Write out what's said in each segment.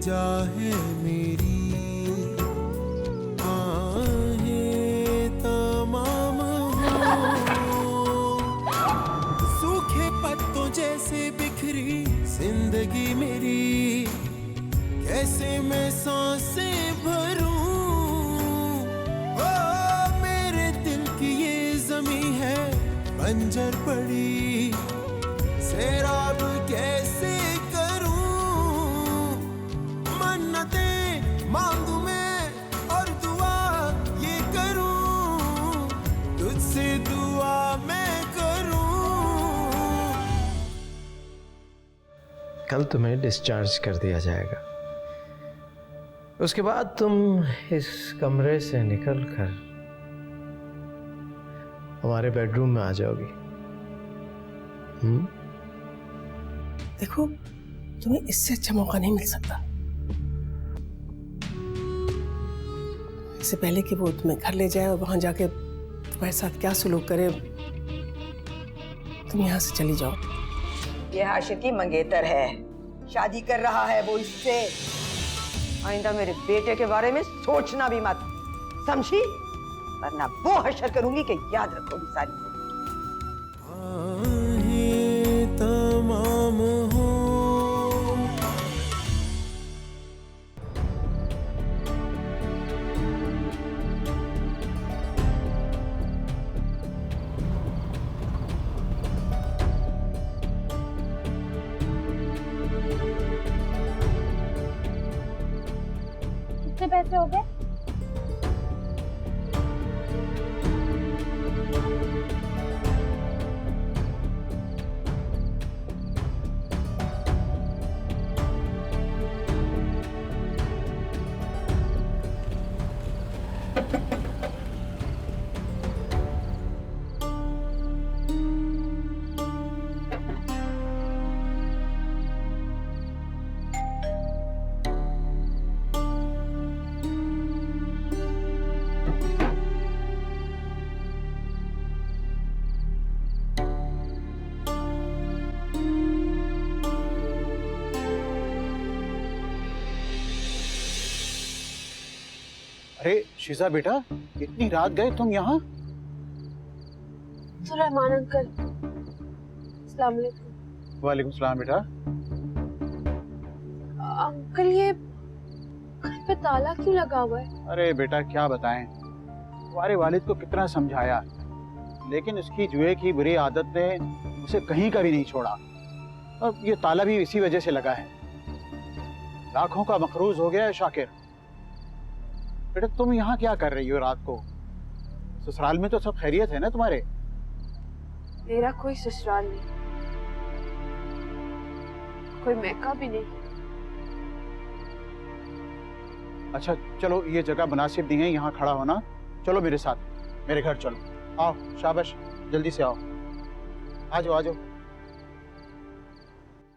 इल्तिजा है मेरी, आहें तमाम हो। सूखे पत्तों जैसे बिखरी जिंदगी मेरी, कैसे मैं सांसें भरूं। ओ मेरे दिल की ये जमी है बंजर पड़ी, सैराब कैसे करूं। मन्नतें मांगू मैं और दुआ ये करूं, तुझसे दुआ मैं करूं। कल तुम्हें डिस्चार्ज कर दिया जाएगा। उसके बाद तुम इस कमरे से निकलकर हमारे बेडरूम में आ जाओगी। देखो, तुम्हें इससे अच्छा मौका नहीं मिल सकता। इससे पहले कि वो तुम्हें घर ले जाए और वहां जाके तुम्हारे साथ क्या सुलूक करे, तुम यहां से चली जाओ। ये हाशिर की मंगेतर है, शादी कर रहा है वो इससे। आइंदा मेरे बेटे के बारे में सोचना भी मत, समझी? वरना वो हशर करूंगी कि याद रखोगी सारी जिंदगी। आहें तमाम हो। कितने पैसे हो गए? अरे शीजा बेटा, इतनी रात गए तुम यहाँ? तो रहमान अंकल, अस्सलाम वालेकुम। वालेकुम सलाम बेटा। अंकल, ये घर पे ताला क्यों लगा हुआ है? अरे बेटा क्या बताएं, तुम्हारे वालिद को कितना समझाया, लेकिन उसकी जुए की बुरी आदत ने उसे कहीं का भी नहीं छोड़ा। अब ये ताला भी इसी वजह से लगा है। लाखों का मकरूज हो गया है शाकिर। बेटा तुम यहाँ क्या कर रही हो रात को? ससुराल में तो सब खैरियत है ना तुम्हारे? मेरा कोई ससुराल नहीं, कोई मैका भी नहीं। अच्छा चलो, ये जगह मुनासिब नहीं है यहाँ खड़ा होना। चलो मेरे साथ, मेरे घर चलो। आओ, शाबाश, जल्दी से आओ। आ जाओ आ जाओ।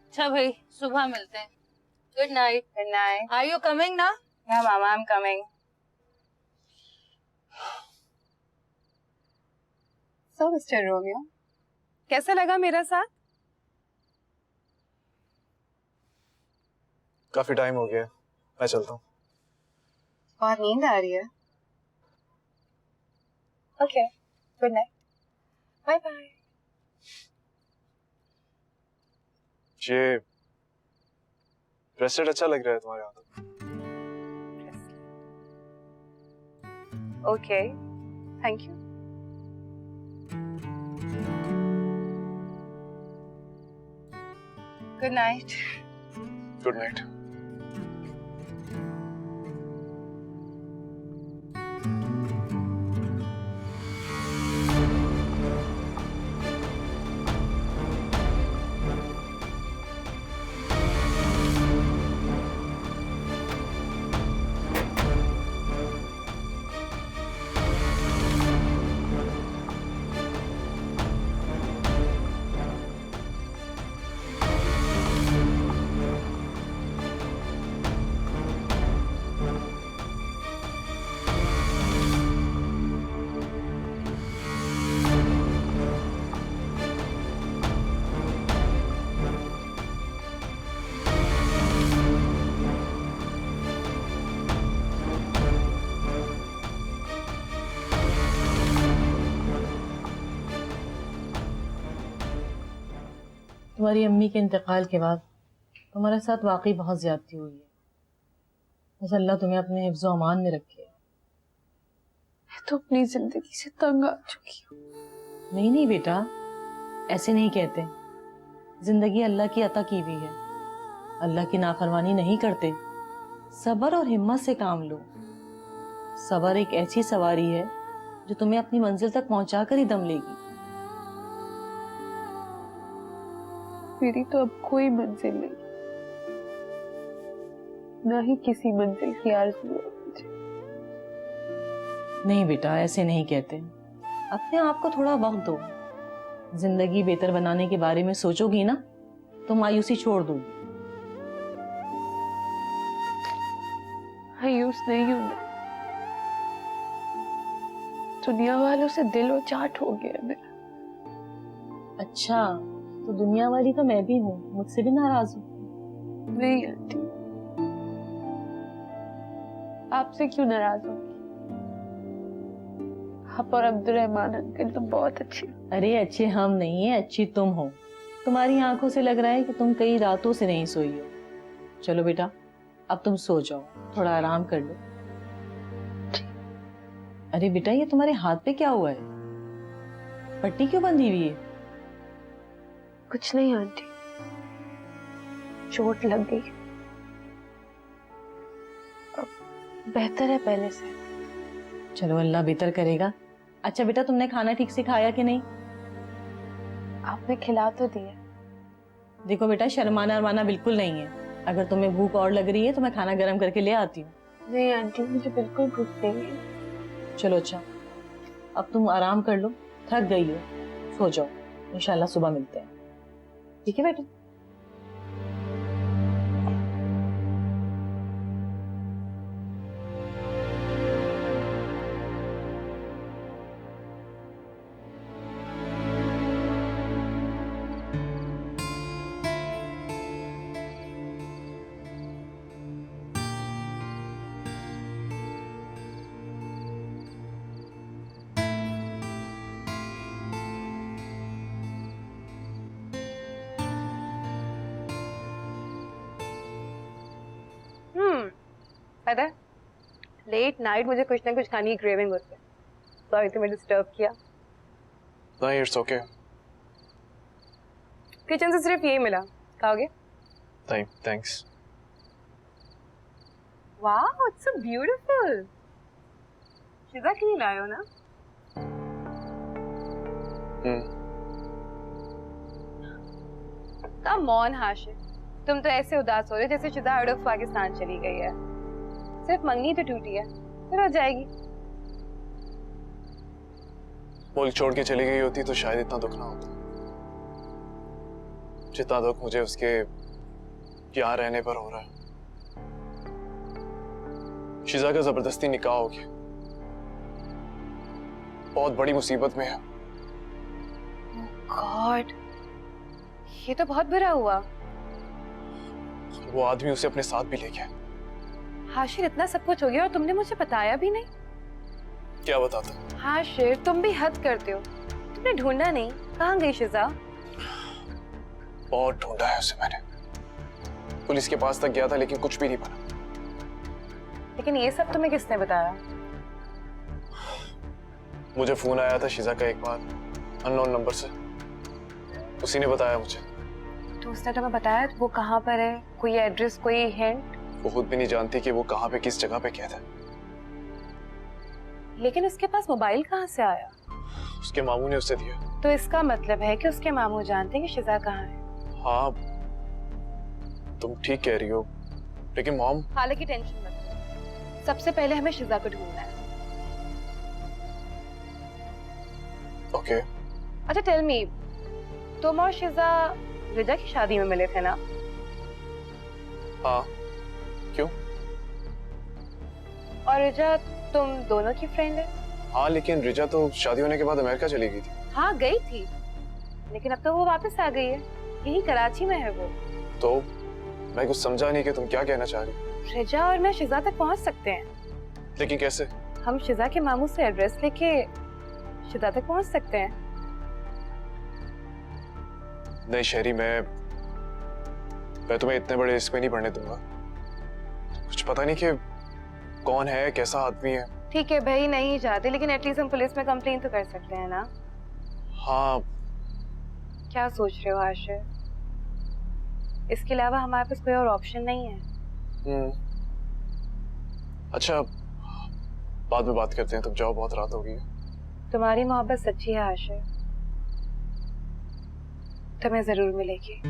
अच्छा भाई, सुबह मिलते हैं। Good night. Good night. Are you coming ना? Yeah, Mama, I'm coming. So, Mr. Romeo, कैसा लगा मेरा साथ? काफी टाइम हो गया, मैं चलता हूँ। बहुत नींद आ रही है। Okay, good night. Bye bye. ये ब्रेसलेट अच्छा लग रहा है तुम्हारे हाथों। Okay, thank you. Good night. Good night. तुम्हारी अम्मी के इंतकाल के बाद तुम्हारे साथ वाकई बहुत ज्यादती हुई है। बस अल्लाह तुम्हें अपने हिफ्ज़ो अमान में रखे। मैं तो अपनी जिंदगी से तंग आ चुकी हूँ। नहीं नहीं बेटा, ऐसे नहीं कहते। जिंदगी अल्लाह की अता की हुई है, अल्लाह की नाफरमानी नहीं करते। सब्र और हिम्मत से काम लो। सब्र एक ऐसी सवारी है जो तुम्हें अपनी मंजिल तक पहुंचा कर ही दम लेगी। मेरी तो अब कोई मंजिल नहीं, ना ही किसी मंजिल की आरज़ू है मुझे। नहीं बेटा, ऐसे नहीं कहते। अपने आप को थोड़ा वक्त दो। जिंदगी बेहतर बनाने के बारे में सोचोगी ना तो मायूसी छोड़ दोगी। मायूस नहीं हूं मैं, दुनिया वालों से दिल उचाट हो गया मेरा। अच्छा, तो दुनिया वाली तो मैं भी हूँ, मुझसे भी नाराज हो? नहीं आंटी, आपसे क्यों नाराज होंगी? आप और अब्दुर्रहमान अंकल तो बहुत अच्छे। अरे अच्छे हम नहीं है, अच्छी तुम हो। तुम्हारी आंखों से लग रहा है कि तुम कई रातों से नहीं सोई हो। चलो बेटा, अब तुम सो जाओ, थोड़ा आराम कर लो। अरे बेटा, ये तुम्हारे हाथ पे क्या हुआ है? पट्टी क्यों बंधी हुई है? कुछ नहीं आंटी, चोट लग गई। अब बेहतर है पहले से। चलो, अल्लाह बेहतर करेगा। अच्छा बेटा, तुमने खाना ठीक से खाया कि नहीं? आपने खिला तो दिया। देखो बेटा, शर्माना अरमाना बिल्कुल नहीं है। अगर तुम्हें भूख और लग रही है तो मैं खाना गर्म करके ले आती हूँ। नहीं आंटी, मुझे बिल्कुल भूख नहीं है। चलो अच्छा, अब तुम आराम कर लो, थक गई हो, सो जाओ। इंशाल्लाह सुबह मिलते हैं, ठीक है बेटा? पता है, लेट नाइट मुझे कुछ ना कुछ खाने की क्रेविंग होती है। सॉरी तुम्हें डिस्टर्ब किया। नहीं, इट्स ओके। किचन से सिर्फ यही मिला, खाओगे? नहीं, थैंक्स। वाह, इट्स सो ब्यूटीफुल। शिजा के लिए लाए हो ना? कम ऑन हाशिर, तुम तो ऐसे उदास हो रहे जैसे शिजा आउट ऑफ पाकिस्तान चली गई है। सिर्फ मंगनी तो टूटी है, फिर हो जाएगी। मुल्क छोड़ के चली गई होती तो शायद इतना दुख ना होता जितना दुख मुझे उसके यहाँ रहने पर हो रहा है। शिजा का जबरदस्ती निकाह हो गया, बहुत बड़ी मुसीबत में है। गॉड, ये तो बहुत बुरा हुआ। वो आदमी उसे अपने साथ भी ले गया। हाशिर, इतना सब कुछ हो गया और तुमने मुझे बताया भी नहीं। क्या बताता? हाशिर, तुम भी हद करते हो। तुमने ढूंढा नहीं, कहाँ गई शिजा? बहुत ढूंढा है उसे मैंने, पुलिस के पास तक गया था लेकिन कुछ भी नहीं बना। लेकिन ये सब तुम्हें किसने बताया? मुझे फोन आया था शिजा का एक बार, अननोन नंबर से। उसी ने बताया मुझे। तो उसने तुम्हें बताया वो कहाँ पर है? कोई एड्रेस, कोई हिंट? वो खुद भी नहीं जानती कि वो कहाँ पे, किस जगह पे कैद है। लेकिन उसके पास मोबाइल कहाँ से आया? उसके मामू ने उसे दिया। तो इसका मतलब है कि उसके मामू जानते हैं कि शिजा कहाँ है। हाँ, तुम ठीक कह रही हो, लेकिन मॉम। हालांकि टेंशन मत लो, सबसे पहले हमें शिजा को ढूंढना है। ओके। अच्छा टेल मी, तुम और शिजा रिजा की शादी में मिले थे ना? हाँ, क्यों? और रिजा तुम दोनों की फ्रेंड है? हाँ, लेकिन रिजा तो शादी होने के बाद अमेरिका चली गई थी। हाँ गई थी, लेकिन अब तो वो वापस आ गई है, यही कराची में है वो। तो मैं कुछ समझा नहीं कि तुम क्या कहना चाह रही। रिजा और मैं शिजा तक पहुंच सकते हैं। लेकिन कैसे? हम शिजा के मामू से एड्रेस लेके शिजा तक पहुंच सकते हैं। नहीं शहरी, मैं तुम्हें इतने बड़े रिस्क में नहीं पड़ने दूंगा। कुछ पता नहीं कि कौन है, कैसा आदमी है। ठीक है भाई, नहीं चाहते लेकिन एटलीस्ट हम पुलिस में कंप्लेन तो कर सकते हैं ना। हाँ। क्या सोच रहे हो आशिर? इसके अलावा हमारे पास कोई और ऑप्शन नहीं है। अच्छा, बाद में बात करते हैं, तुम जाओ, बहुत रात हो गई है। तुम्हारी मोहब्बत सच्ची है आशिर, तुम्हें जरूर मिलेगी।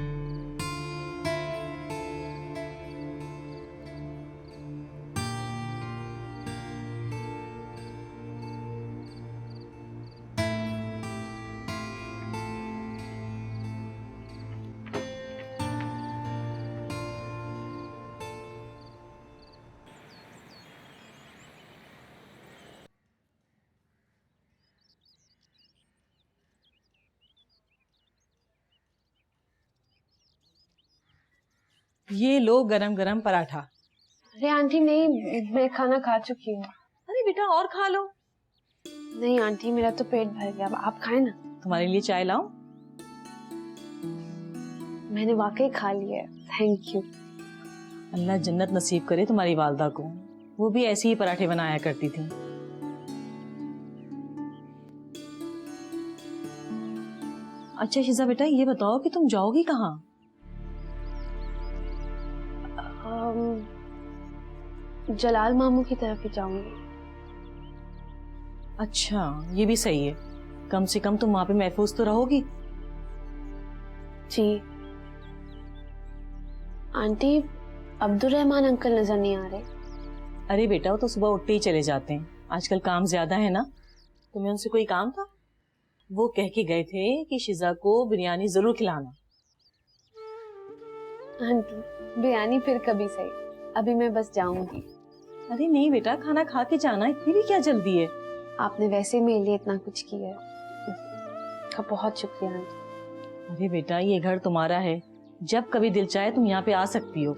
ये लो गरम गरम पराठा। अरे आंटी नहीं, मैं खाना खा चुकी हूँ। अरे बेटा और खा लो। नहीं आंटी, मेरा तो पेट भर गया, अब आप खाए ना। तुम्हारे लिए चाय लाऊं? मैंने वाकई खा लिया है, थैंक यू। अल्लाह जन्नत नसीब करे तुम्हारी वालदा को, वो भी ऐसे ही पराठे बनाया करती थी। अच्छा शिजा बेटा, ये बताओ कि तुम जाओगी कहाँ? जलाल मामू की तरफ ही जाऊंगी। अच्छा, ये भी सही है, कम से कम तुम वहां पे महफूज तो रहोगी। जी आंटी, अब्दुर्रहमान अंकल नजर नहीं आ रहे। अरे बेटा, वो तो सुबह उठते ही चले जाते हैं, आजकल काम ज्यादा है ना। तुम्हें उनसे कोई काम था? वो कह के गए थे कि शिजा को बिरयानी जरूर खिलाना। आंटी बिरयानी फिर कभी सही, अभी मैं बस जाऊंगी। अरे नहीं बेटा, खाना खा के जाना, इतनी भी क्या जल्दी है? आपने वैसे मेरे लिए इतना कुछ किया है, आपका बहुत शुक्रिया आंटी। अरे बेटा, ये घर तुम्हारा है, जब कभी दिल चाहे तुम यहाँ पे आ सकती हो।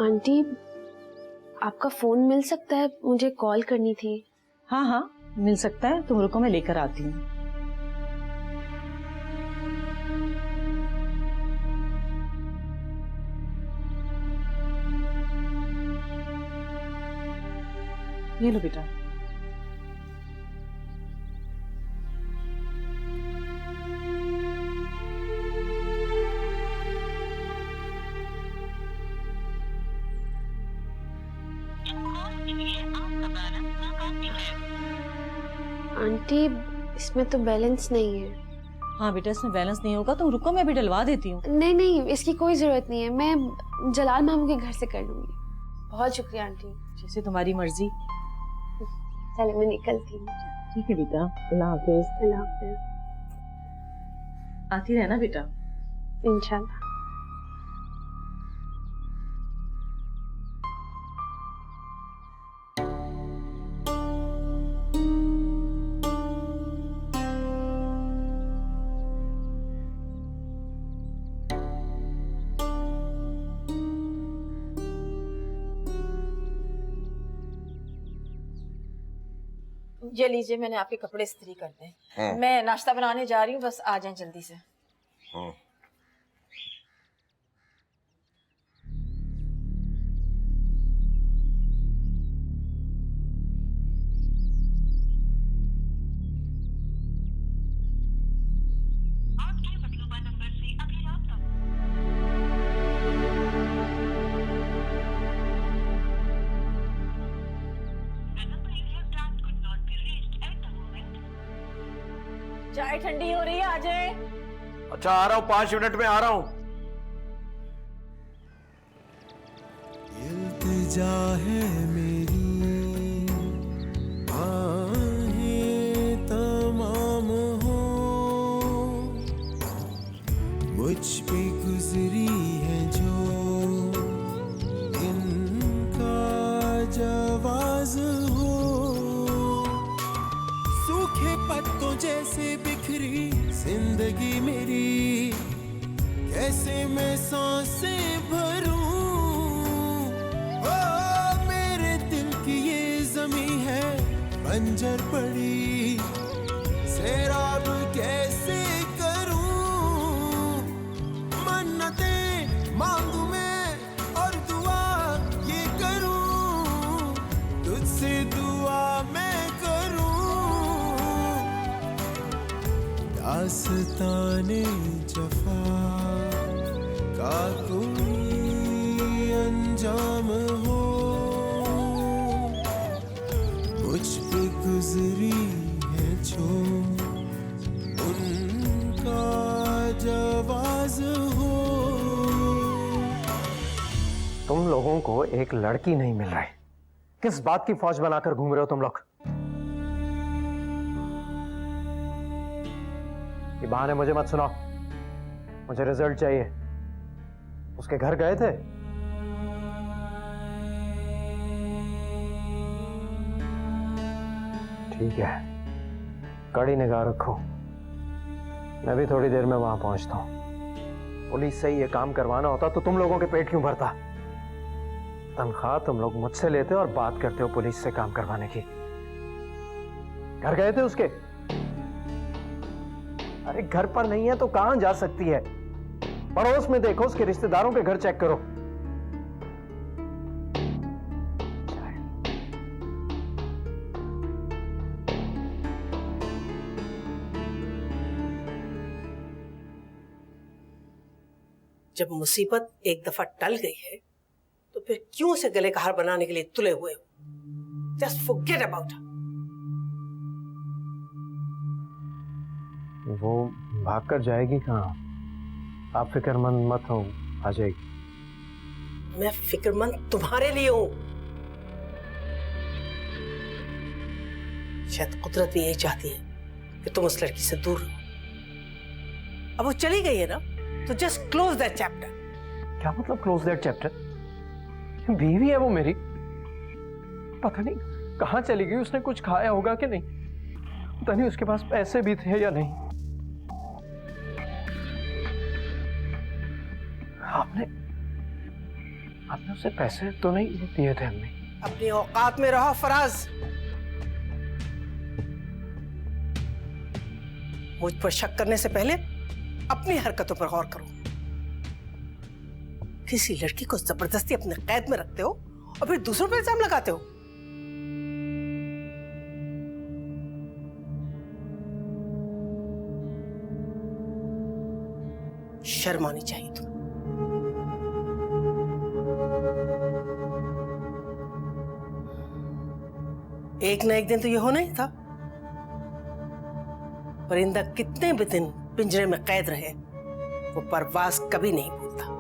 आंटी आपका फोन मिल सकता है, मुझे कॉल करनी थी। हाँ हाँ मिल सकता है, तुम रुको मैं लेकर आती हूँ। ये लो बेटा। आंटी इसमें तो बैलेंस नहीं है। हाँ बेटा, इसमें बैलेंस नहीं होगा, तुम रुको मैं अभी डलवा देती हूँ। नहीं नहीं, इसकी कोई जरूरत नहीं है, मैं जलाल मामू के घर से कर लूंगी। बहुत शुक्रिया आंटी। जैसे तुम्हारी मर्जी। चले मैं निकलती हूँ। ठीक है बेटा, अल्लाह हाफिज। अल्लाह हाफिज। आती रहना बेटा। इंशाल्लाह। ये लीजिए, मैंने आपके कपड़े इस्त्री कर दें। मैं नाश्ता बनाने जा रही हूँ, बस आ जाएं जल्दी से। चाय ठंडी हो रही है, आ जाए। अच्छा आ रहा हूँ, 5 मिनट में आ रहा हूँ। इल्तिजा है मेरी, आहें तमाम हो, मुझ पे गुजरी है जो इनका जवाज हो। सूखे पत्तों जैसे बिखरी जिंदगी मेरी, कैसे मैं सांसें भरूं। ओ मेरे दिल की ये जमी है बंजर पड़ी, दास्ताने जफा का कोई अंजाम हो, मुझ पे गुजरी है जो उनका जवाज हो। तुम लोगों को एक लड़की नहीं मिल रही, किस बात की फौज बनाकर घूम रहे हो तुम लोग? ये बहाने मुझे मत सुनाओ, मुझे रिजल्ट चाहिए। उसके घर गए थे? ठीक है, कड़ी निगाह रखो, मैं भी थोड़ी देर में वहां पहुंचता हूं। पुलिस से ये काम करवाना होता तो तुम लोगों के पेट क्यों भरता? तनख्वाह तुम लोग मुझसे लेते हो और बात करते हो पुलिस से काम करवाने की। घर गए थे उसके? अरे घर पर नहीं है तो कहां जा सकती है? पड़ोस में देखो, उसके रिश्तेदारों के घर चेक करो। जब मुसीबत एक दफा टल गई है तो फिर क्यों उसे गले का हार बनाने के लिए तुले हुए हो? Just forget about her. वो भागकर जाएगी कहाँ? आप फिक्रमंद मत हो, आ जाएगी। मैं फिक्रमंद तुम्हारे लिए हूं। शायद कुदरत भी यही चाहती है कि तुम उस लड़की से दूर रहो। अब वो चली गई है ना, तो जस्ट क्लोज दैट चैप्टर। क्या मतलब क्लोज दैट चैप्टर? बीवी है वो मेरी, पता नहीं कहाँ चली गई। उसने कुछ खाया होगा कि नहीं, पता नहीं उसके पास पैसे भी थे या नहीं। आपने उसे पैसे तो नहीं दिए थे हमने? अपनी औकात में रहो फराज। मुझ पर शक करने से पहले अपनी हरकतों पर गौर करो। किसी लड़की को जबरदस्ती अपने कैद में रखते हो और फिर दूसरों पर इल्जाम लगाते हो। शर्म आनी चाहिए तुम्हें। एक ना एक दिन तो ये होना ही था। परिंदा कितने भी दिन पिंजरे में कैद रहे, वो परवाज कभी नहीं भूलता।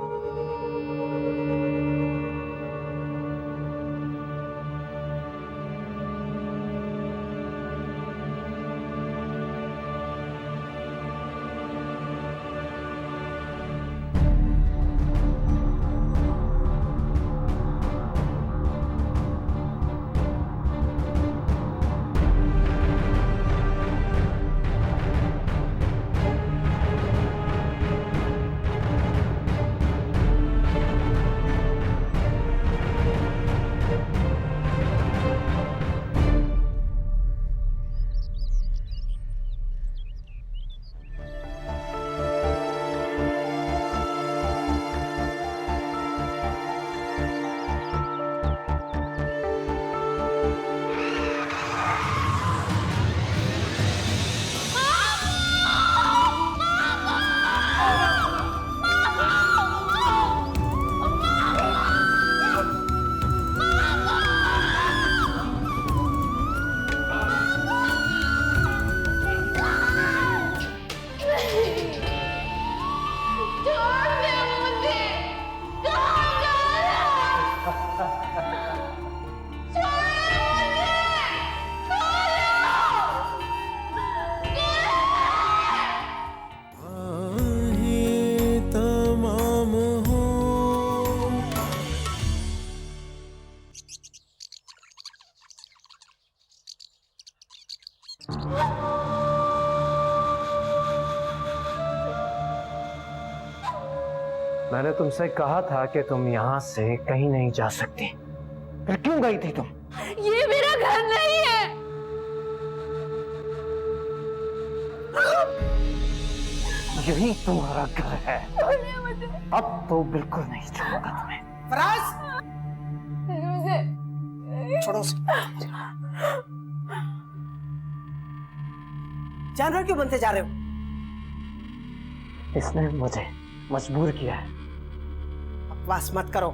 मैंने तुमसे कहा था कि तुम यहां से कहीं नहीं जा सकती, फिर क्यों गई थी तुम? ये मेरा घर नहीं है। यही तुम्हारा घर है। अब तो बिल्कुल नहीं छोड़ूंगा तुम्हें। फराज, छोड़ो उसे। जानवर क्यों बनते जा रहे हो? इसने मुझे मजबूर किया है। बकवास मत करो।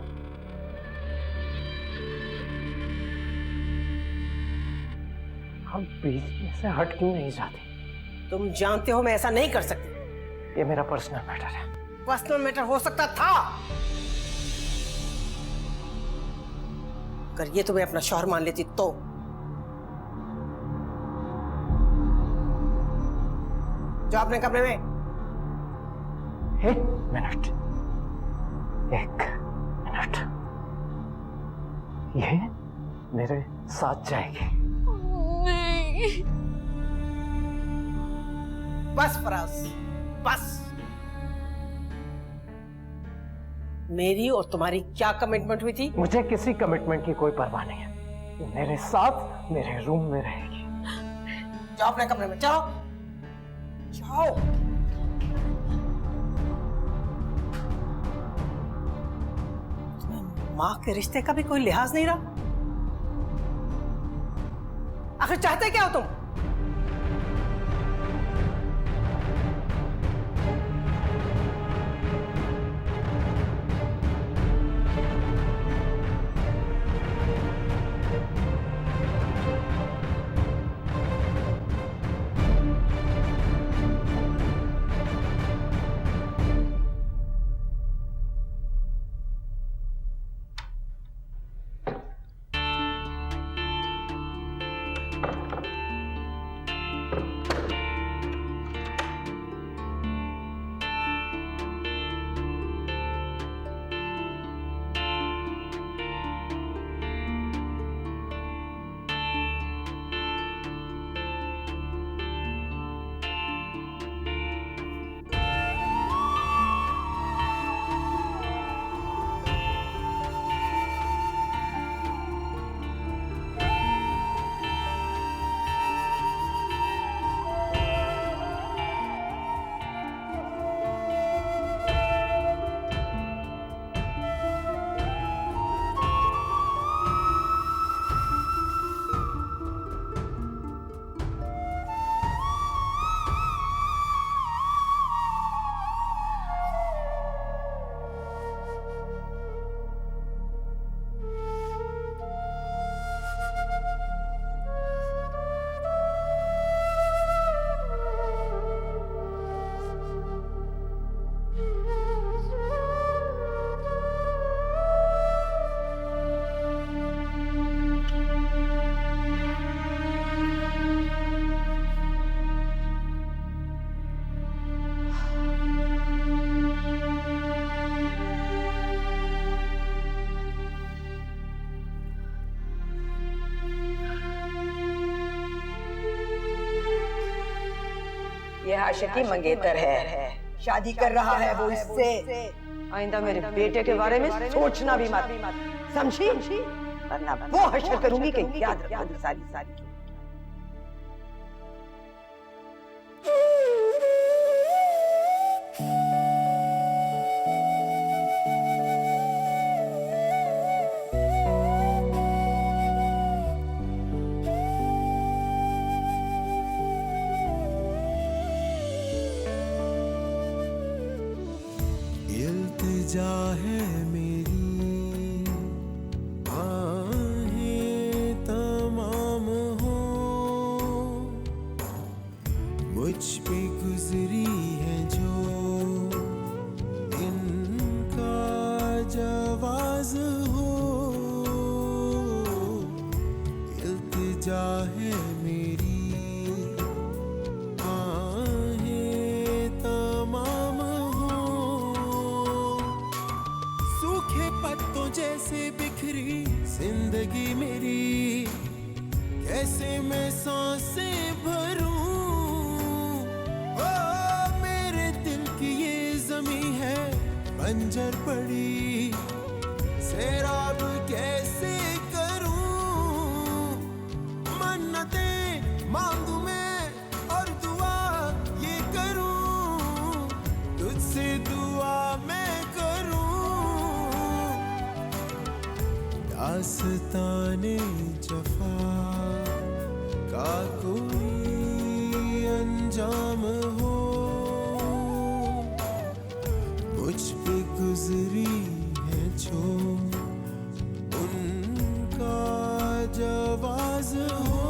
हम बीच में से हट क्यों नहीं जाते? तुम जानते हो मैं ऐसा नहीं कर सकती। ये मेरा पर्सनल मैटर है। पर्सनल मैटर हो सकता था अगर ये तुम्हें अपना शौहर मान लेती तो। जाओ अपने कमरे में। एक मिनट। ये मेरे साथ जाएगी। नहीं। बस फराज, बस। मेरी और तुम्हारी क्या कमिटमेंट हुई थी? मुझे किसी कमिटमेंट की कोई परवाह नहीं है। मेरे साथ मेरे रूम में रहेगी। जाओ अपने कमरे में, जाओ जाओ। तुम्हें माँ के रिश्ते का भी कोई लिहाज नहीं रहा। आखिर चाहते क्या हो तुम? ये हाशिर की मंगेतर है, शादी कर रहा है वो इससे। आइंदा मेरे बेटे के बारे में सोचना भी मत, समझी? वरना वो हशर करूंगी कि याद रखोगी सारी सारी। इल्तिजा है मेरी, आहें तमाम हो, मुझ पे गुजरी है जो इनका जवाज हो। इल्तिजा है मेरी, जैसे बिखरी जिंदगी मेरी, कैसे मैं सांसें भरूं? ओ मेरे दिल की ये ज़मीं है बंजर पड़ी, सैराब कैसे करूं? मन्नतें मांगू मैं और दुआ ये करूं, तुझसे दुआ मैं दास्ताने जफा का कोई अंजाम हो। गुजरी है जो उनका जवाज हो।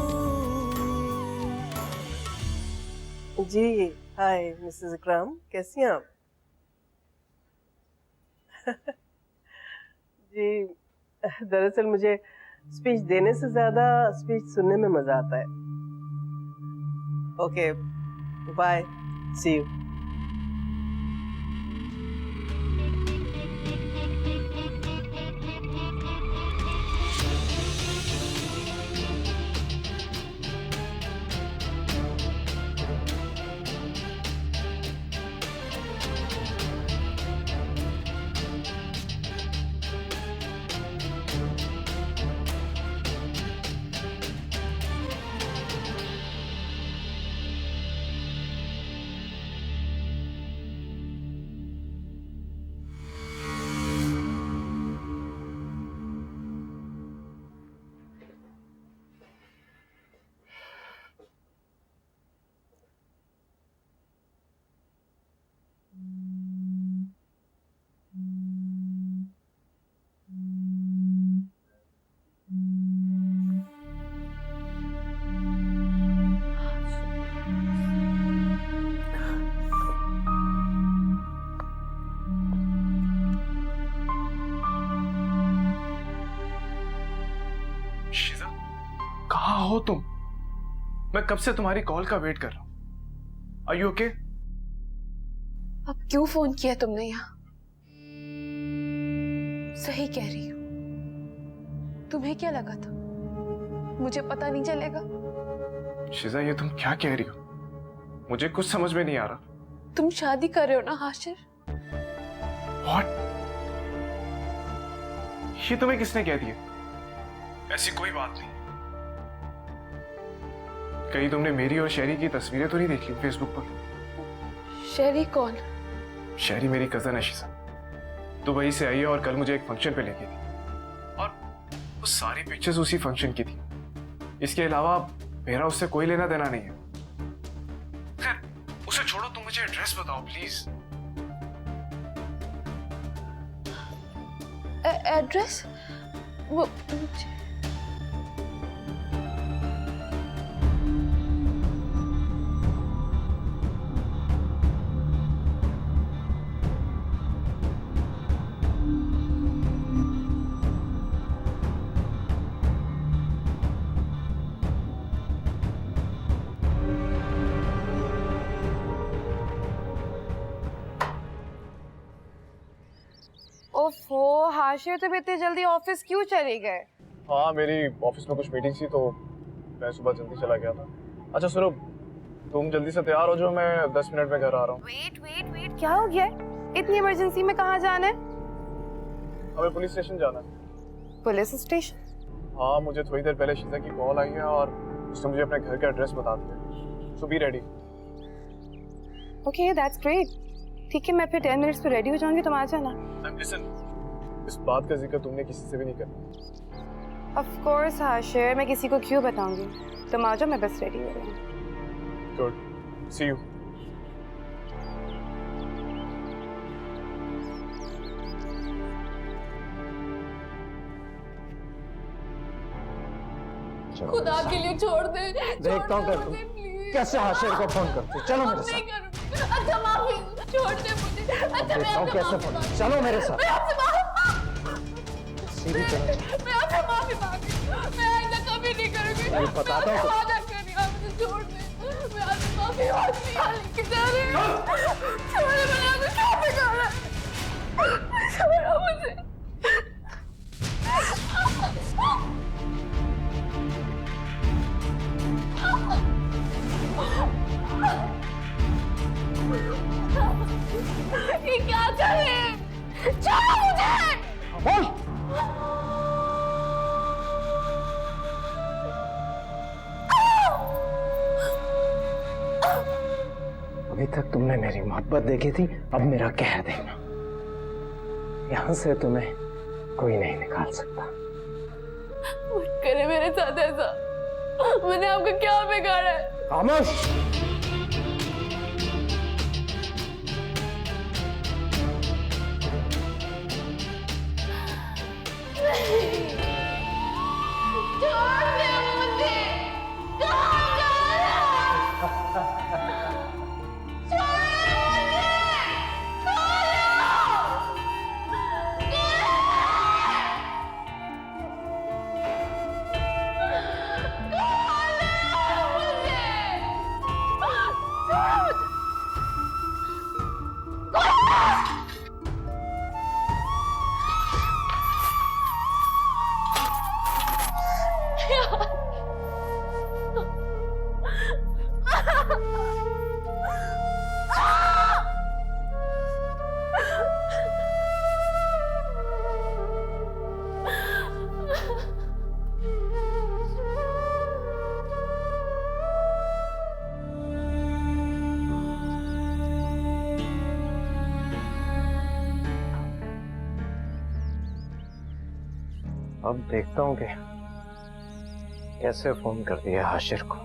जी हाय मिसेस इकराम, कैसी हैं आप? जी दरअसल मुझे स्पीच देने से ज्यादा स्पीच सुनने में मजा आता है। Okay bye, see you. Shiza, कहाँ हो तुम? मैं कब से तुम्हारी कॉल का वेट कर रहा हूँ। Are you okay? अब क्यों फोन किया तुमने यहाँ? सही कह रही हो। तुम्हें क्या लगा था मुझे पता नहीं चलेगा? शिजा, ये तुम क्या कह रही हो? मुझे कुछ समझ में नहीं आ रहा। तुम शादी कर रहे हो ना हाशिर? What? ये तुम्हें किसने कह दिया? ऐसी कोई बात नहीं। कहीं तुमने मेरी और शहरी की तस्वीरें तो नहीं देखी फेसबुक पर? शहरी कौन? शहरी मेरी कजन है शिजा। दुबई से आई है और कल मुझे एक फंक्शन पे लेके थी और वो सारी पिक्चर्स उसी फंक्शन की थी। इसके अलावा मेरा उससे कोई लेना देना नहीं है। खैर उसे छोड़ो, तुम मुझे एड्रेस बताओ प्लीज। एड्रेस? वो ओफो हाशिर, तुम इतनी जल्दी ऑफिस क्यों चले गए? हाँ, मेरी ऑफिस में कुछ मीटिंग थी तो मैं सुबह जल्दी चला गया था। अच्छा सुनो, तुम जल्दी से तैयार हो जाओ, मैं 10 मिनट में घर आ रहा हूँ। वेट, क्या हो गया? इतनी इमरजेंसी में कहाँ जाना है? हमें पुलिस स्टेशन जाना है। Police station? हाँ, मुझे थोड़ी देर पहले शीजा की कॉल आई है और उसने मुझे अपने घर का एड्रेस बता दिया। So be ready. Okay, that's great. ठीक है, मैं फिर 10 मिनट्स पे रेडी हो जाऊंगी, तुम आ जाना। लिसन, इस बात का जिक्र तुमने किसी से भी नहीं करना। ऑफ कोर्स हाशिर, मैं किसी को क्यों बताऊंगी। तुम आ जाओ, मैं बस रेडी हो रही हूँ। Good, see you. खुदा के लिए छोड़ दे। देखता हूँ कर तुम कैसे हाशिर को फोन करते। चलो मेरे साथ। अच्छा माफी, छोड़ दे मुझे। अच्छा मैं आपसे कैसे फोन। चलो मेरे साथ। मैं आपसे सीधी चलो। मैं आपसे माफी मांगी। मैं ऐसा कभी नहीं करूंगी। मैं बताता हूँ। वादा कर रही हूँ, मुझे छोड़ दे। मैं आपसे माफी मांगती हूँ। लेके जा रही हूँ। छोड़े, मैंने आपको क्या बिगाड़ा? छोड़ो मुझे। ये क्या कर रहे हैं? छोड़ो मुझे। अभी तक तुमने मेरी मोहब्बत देखी थी, अब मेरा कहर देखना। यहां से तुम्हें कोई नहीं निकाल सकता। मत करे मेरे साथ ऐसा। मैंने आपको क्या बिगाड़ा है? खामोश। अब देखता हूं कि कैसे फोन कर दिया हाशिर को।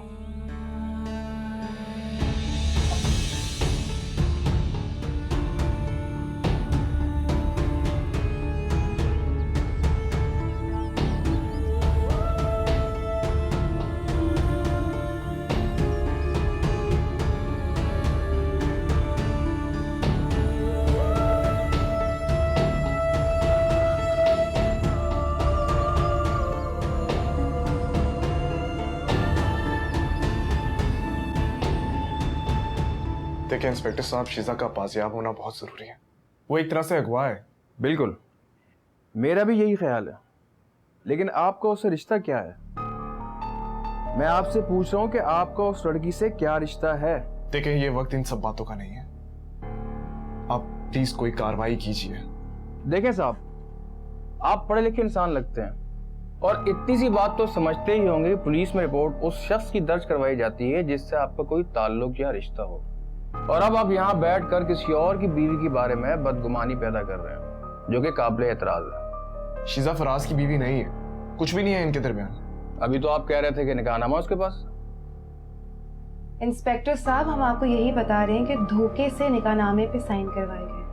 देखिए इंस्पेक्टर साहब, शीजा का बाजियाब होना बहुत जरूरी है। वो एक तरह से अगवा है। बिल्कुल, मेरा भी यही ख्याल है। लेकिन आपका उससे रिश्ता क्या है? मैं आपसे पूछ रहा हूं कि आपका उस लड़की से क्या रिश्ता है? देखिए, ये वक्त इन सब बातों का नहीं है। आप प्लीज कोई कार्रवाई कीजिए। देखें साहब, आप पढ़े लिखे इंसान लगते हैं और इतनी सी बात तो समझते ही होंगे, पुलिस में रिपोर्ट उस शख्स की दर्ज करवाई जाती है जिससे आपका कोई ताल्लुक या रिश्ता हो, और अब आप यहाँ बैठकर किसी और की बीवी के बारे में बदगुमानी पैदा कर रहे हैं, जो कि काबिल एतराज है। शीजा फराज की बीवी नहीं है, कुछ भी नहीं है इनके दरमियान। अभी तो आप कह रहे थे कि निकाहनामा उसके पास। इंस्पेक्टर साहब, हम आपको यही बता रहे हैं कि धोखे से निकाहनामे पे साइन करवाए गए।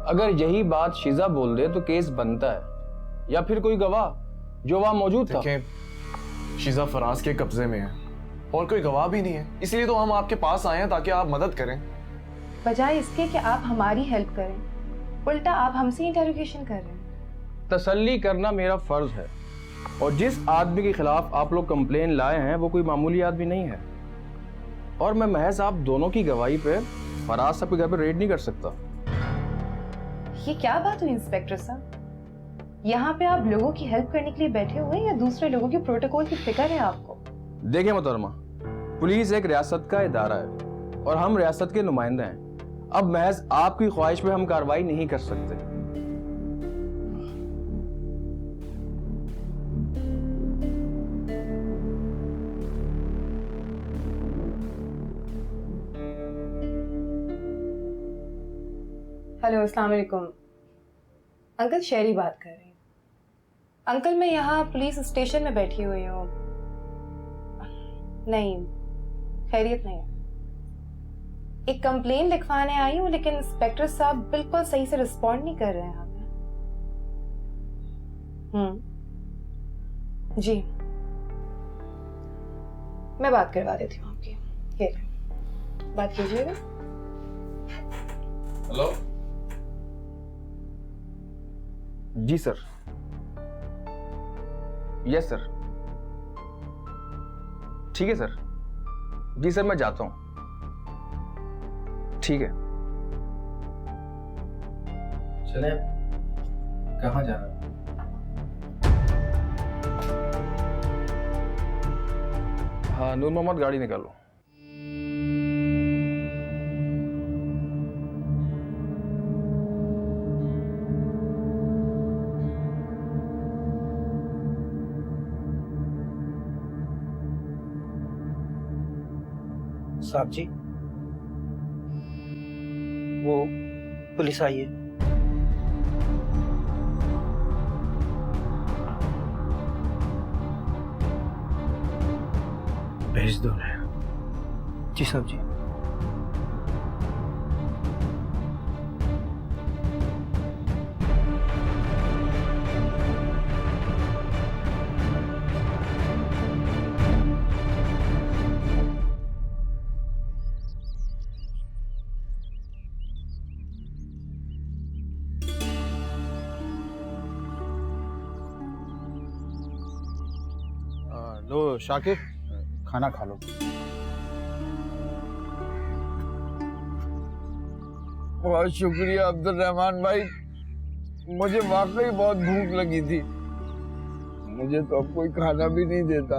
अगर यही बात शीजा बोल दे तो केस बनता है, या फिर कोई गवाह जो वहां मौजूद था। शीजा फराज के कब्जे में है और कोई गवाह भी नहीं है, इसलिए तो हम आपके पास आए हैं ताकि आप मदद करें। बजाय इसके कि आप हमारी हेल्प करें, उल्टा आप हमसे इंटरोगेशन कर रहे हैं। तसल्ली करना मेरा फर्ज है, और जिस आदमी के खिलाफ आप लोग कंप्लेन लाए हैं वो कोई मामूली आदमी नहीं है, और मैं महज आप दोनों की गवाही पे फराज साहब के घर पे रेड नहीं कर सकता। ये क्या बात हुई इंस्पेक्टर साहब? यहाँ पे आप लोगों की हेल्प करने के लिए बैठे हुए हैं या दूसरे लोगों के प्रोटोकॉल की फिक्र है आपको? देखिए मोहतरमा, पुलिस एक रियासत का इदारा है और हम रियासत के नुमाइंदे हैं। अब महज आपकी ख्वाहिश पे हम कार्रवाई नहीं कर सकते। हेलो, अस्सलाम वालेकुम। अंकल, शेरी बात कर रही हूँ। अंकल, मैं यहाँ पुलिस स्टेशन में बैठी हुई हूँ। नहीं, खैरियत नहीं है। एक कंप्लेन लिखवाने आई हूँ, लेकिन इंस्पेक्टर साहब बिल्कुल सही से रिस्पॉन्ड नहीं कर रहे हैं हमें। जी, मैं बात करवा देती हूँ आपकी। ये बात कीजिएगा। हेलो जी सर। यस सर, ठीक है सर। जी सर, मैं जाता हूं। ठीक है, चले। कहाँ जाना? हाँ, नूर मोहम्मद, गाड़ी निकालो। साहब जी, वो पुलिस आई है। भेज दो उन्हें। जी साहब जी। लो शाकिर, खाना खा लो। बहुत शुक्रिया अब्दुल रहमान भाई, मुझे वाकई बहुत भूख लगी थी। मुझे तो अब कोई खाना भी नहीं देता।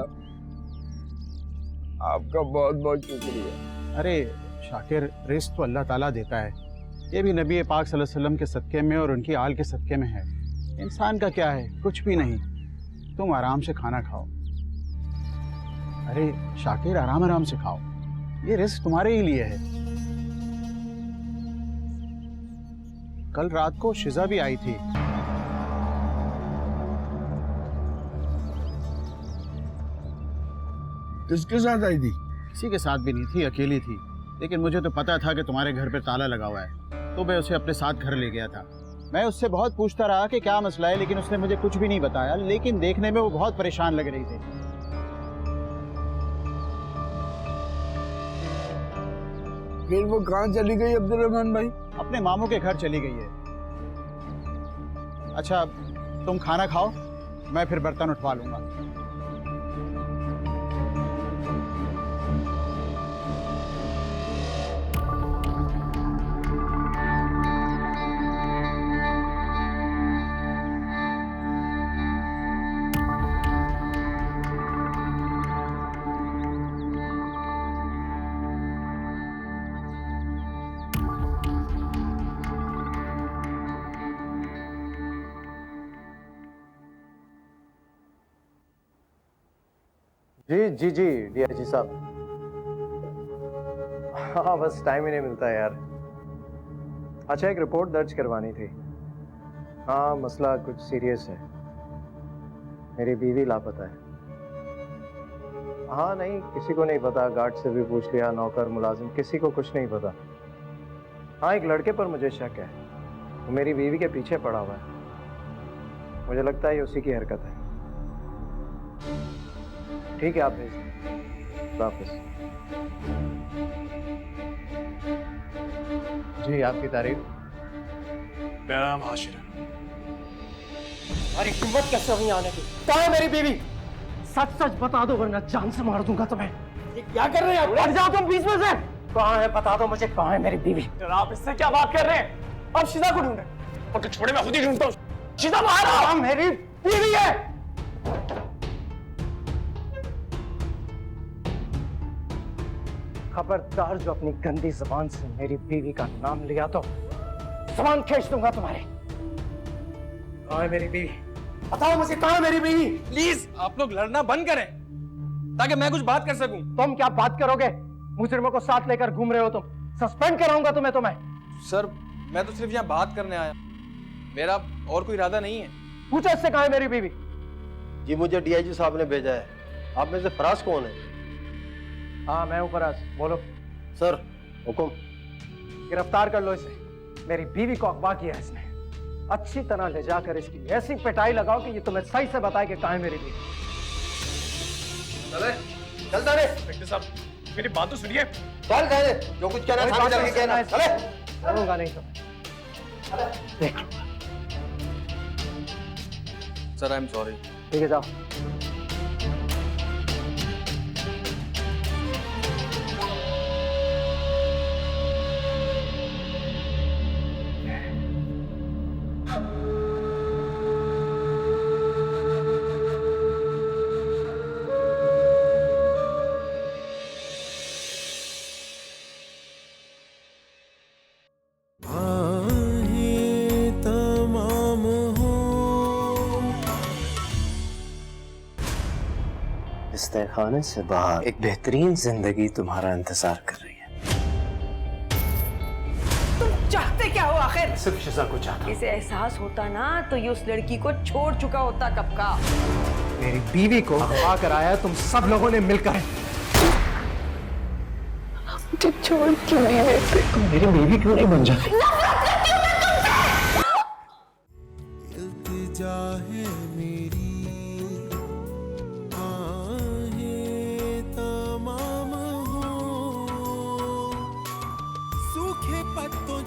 आपका बहुत बहुत शुक्रिया। अरे शाकिर, रिस्क तो अल्लाह ताला देता है। ये भी नबी पाक सल्लल्लाहु अलैहि वसल्लम के सदक़े में और उनकी आल के सदक़े में है। इंसान का क्या है, कुछ भी नहीं। तुम आराम से खाना खाओ। अरे शाकिर, आराम आराम से खाओ, ये रिस्क तुम्हारे ही लिए है। कल रात को शिजा भी आई थी। किसके साथ आई थी? किसी के साथ भी नहीं थी, अकेली थी। लेकिन मुझे तो पता था कि तुम्हारे घर पे ताला लगा हुआ है, तो मैं उसे अपने साथ घर ले गया था। मैं उससे बहुत पूछता रहा कि क्या मसला है, लेकिन उसने मुझे कुछ भी नहीं बताया। लेकिन देखने में वो बहुत परेशान लग रही थी। फिर वो कहाँ चली गई अब्दुल रहमान भाई? अपने मामू के घर चली गई है। अच्छा तुम खाना खाओ, मैं फिर बर्तन उठवा लूंगा। जी जी जी डीआईजी साहब। हाँ बस टाइम ही नहीं मिलता यार। अच्छा एक रिपोर्ट दर्ज करवानी थी। हाँ मसला कुछ सीरियस है, मेरी बीवी लापता है। हाँ नहीं किसी को नहीं पता, गार्ड से भी पूछ लिया, नौकर मुलाजिम किसी को कुछ नहीं पता। हाँ एक लड़के पर मुझे शक है, वो मेरी बीवी के पीछे पड़ा हुआ है। मुझे लगता है ये उसी की हरकत है। ठीक है आप भेज दें। वापस जी आपकी तारीफ। मेरा नाम हाशिर है। अरे हिम्मत कैसे हुई आने की? कहाँ है मेरी बीवी? सच सच बता दो वरना जान से मार दूंगा तुम्हें। ये क्या कर रहे हैं? हट जाओ तुम बीच में से। कहाँ है बता दो मुझे, कहाँ है मेरी बीवी? आप इससे क्या बात कर रहे हैं? आप शीजा को ढूंढ रहे हैं। और तो छोड़े मैं खुद ही ढूंढता हूँ। शीजा बाहर आओ। मेरी बीवी है। खबरदार जो अपनी गंदी जुबान से मेरी बीवी का नाम लिया तो सामान खींच दूंगा तुम्हारे। कहाँ है मेरी बीवी? बताओ मुझे कहाँ है मेरी बीवी? प्लीज आप लोग लड़ना बंद करें ताकि मैं कुछ बात कर सकूं। तुम क्या बात करोगे? मुजरिमों को साथ लेकर घूम रहे हो तुम। सस्पेंड कराऊंगा तुम्हें। सर मैं तो सिर्फ यहाँ बात करने आया, मेरा और कोई इरादा नहीं है। पूछो इससे कहाँ है मेरी बीवी? जी मुझे डीआईजी साहब ने भेजा है। आप में से फराज कौन है? हाँ मैं हूँ फराज, बोलो। सर हुक्म। गिरफ्तार कर लो इसे। मेरी बीवी को अगवा किया है इसने। अच्छी तरह ले जाकर इसकी ऐसी पिटाई लगाओ कि ये तुम्हें सही से बताए कि कहाँ है मेरी बीवी। चले चल तारे। इंस्पेक्टर साहब मेरी बात तो सुनिए। चल तारे, जो कुछ कहना था चल के कहना। चले। करूंगा नहीं तो देख लो। Sir I am sorry. ठीक है जाओ। खाने से बाहर एक बेहतरीन जिंदगी तुम्हारा इंतजार कर रही है। तुम चाहते क्या हो आखिर? सिर्फ शिजा को चाहता। इसे एहसास होता ना तो ये उस लड़की को छोड़ चुका होता कब का। मेरी बीवी को अगवा कराया तुम सब लोगों ने मिलकर। मुझे छोड़ क्यों नहीं देते? तुम मेरी बीवी क्यों नहीं बन जाती? इल्तिजा है मेरी,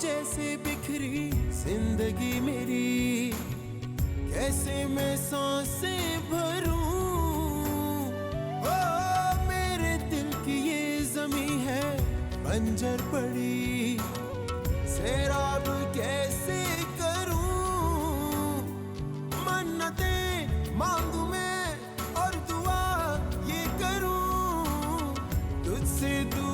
जैसे बिखरी जिंदगी मेरी, कैसे मैं सांसें भरूं? ओ मेरे दिल की ये ज़मीं है बंजर पड़ी, सैराब कैसे करूं? मन्नतें मांगू मैं और दुआ ये करूं, तुझसे दूर